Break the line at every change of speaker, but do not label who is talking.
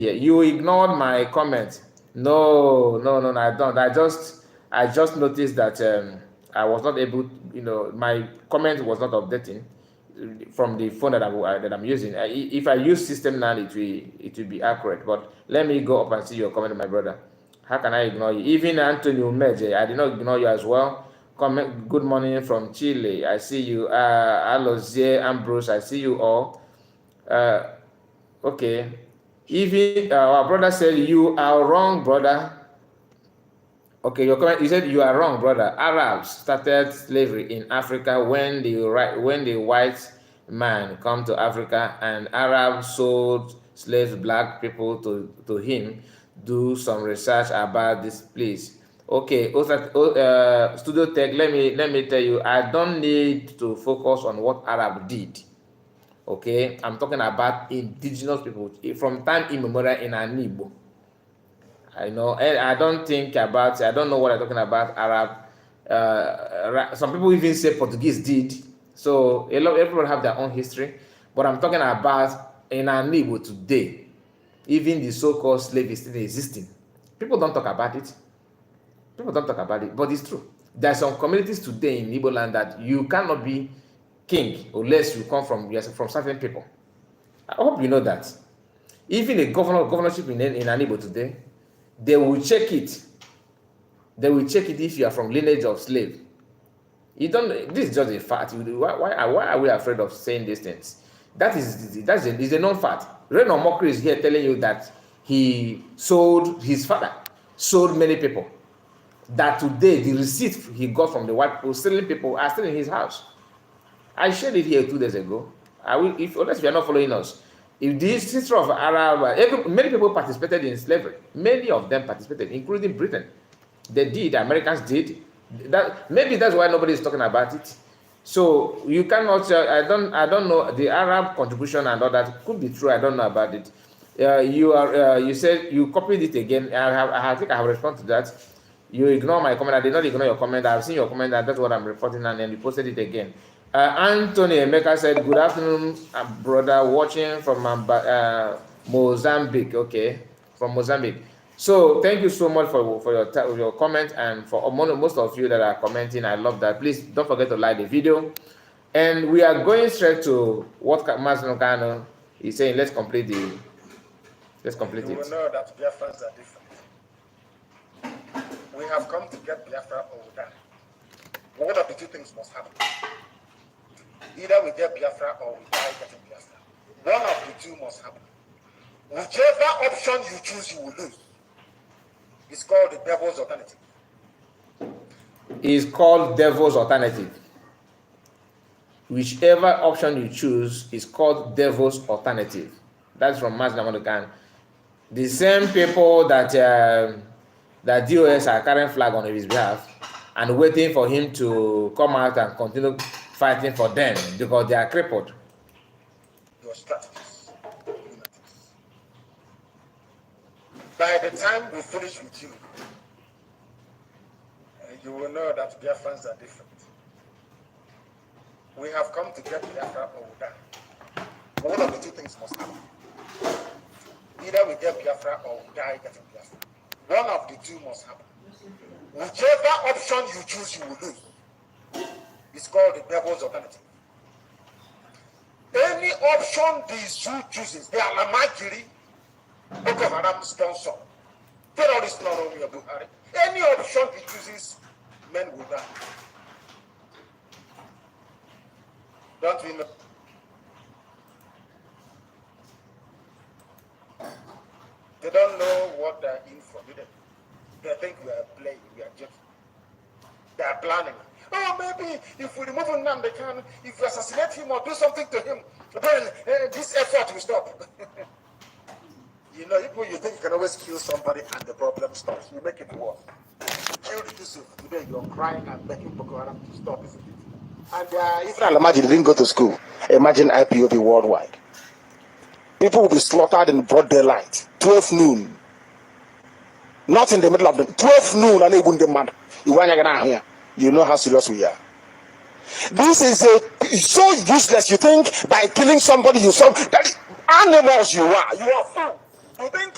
Yeah, you ignored my comment. No, no, no, no, I don't. I just noticed that I was not able, my comment was not updating from the phone that I'm using. If I use system now, it will be accurate. But let me go up and see your comment, my brother. How can I ignore you? Even Anthony Umeje, I did not ignore you as well. Comment, good morning from Chile. I see you. Alozie Ambrose, I see you all. Uh, okay. Even our brother said you are wrong, brother. Okay, your comment. You said you are wrong, brother. Arabs started slavery in Africa when the white man come to Africa and Arabs sold slaves, black people to him. Do some research about this, please. Okay, Studio Tech. Let me tell you. I don't need to focus on what Arab did. Okay, I'm talking about indigenous people from time immemorial in Igbo. I don't know what I'm talking about. Arab. Some people even say Portuguese did. So everyone have their own history. But I'm talking about in Igbo today. Even the so-called slave is still existing. People don't talk about it. But it's true. There are some communities today in Igbo land that you cannot be king unless you come from certain people. I hope you know that. Even a governorship in Igbo today, they will check it. They will check it if you are from lineage of slave. You don't. This is just a fact. Why are we afraid of saying these things? Is a known fact. Reno Mokri is here telling you that his father sold many people. That today the receipt he got from the white people selling people are still in his house. I shared it here 2 days ago. Unless you are not following us, if the history of Arab, many people participated in slavery. Many of them participated, including Britain. They did. Americans did. Maybe that's why nobody is talking about it. So you cannot. I don't know the Arab contribution and all that could be true. I don't know about it. You said you copied it again. I think I have responded to that. You ignore my comment. I did not ignore your comment. I've seen your comment, and that's what I'm reporting, and then you posted it again. Anthony Emeka said, "Good afternoon, brother. Watching from Mozambique. Okay, from Mozambique. So thank you so much for your comment, and for most of you that are commenting. I love that. Please don't forget to like the video. And we are going straight to what Masno Kano is saying. Let's complete it.
You will know that Biafrans are different. We have come to get Biafra or we die. One of the two things must happen. Either we get Biafra or we die getting Biafra. One of the two must happen. Whichever option you choose, you will lose. It's called the devil's alternative.
It's called devil's alternative. Whichever option you choose is called devil's alternative. That's from Mazda Monokan. The same people that DOS are carrying flag on his behalf and waiting for him to come out and continue fighting for them because they are crippled.
Your strategies, lunatics. By the time we finish with you, you will know that Biafrans are different. We have come to get Biafra or we die. One of the two things must happen. Either we get Biafra or we die getting Biafra. One of the two must happen. Whichever option you choose, you will lose. It's called the devil's alternative. Any option the zoo chooses, the Alamajiri, Boko Haram sponsor, terrorist Noromi Buhari, any option he chooses, men will die. Don't we know? They don't know what they're in for, do they? They think we are playing, we are joking. They are planning. Oh, maybe if we remove him, they can. If we assassinate him or do something to him, then this effort will stop. You know, you think you can always kill somebody and the problem stops. You make it worse. Killed Yusuf. Today you're crying and begging Boko Haram to stop, isn't it? And if Imagine didn't go to school. Imagine IPOB worldwide. People will be slaughtered in broad daylight, 12 noon. Not in the middle of the 12 noon, and even the man. You know how serious we are. This is so useless. You think by killing somebody, you solve that animals you are. You are fool. think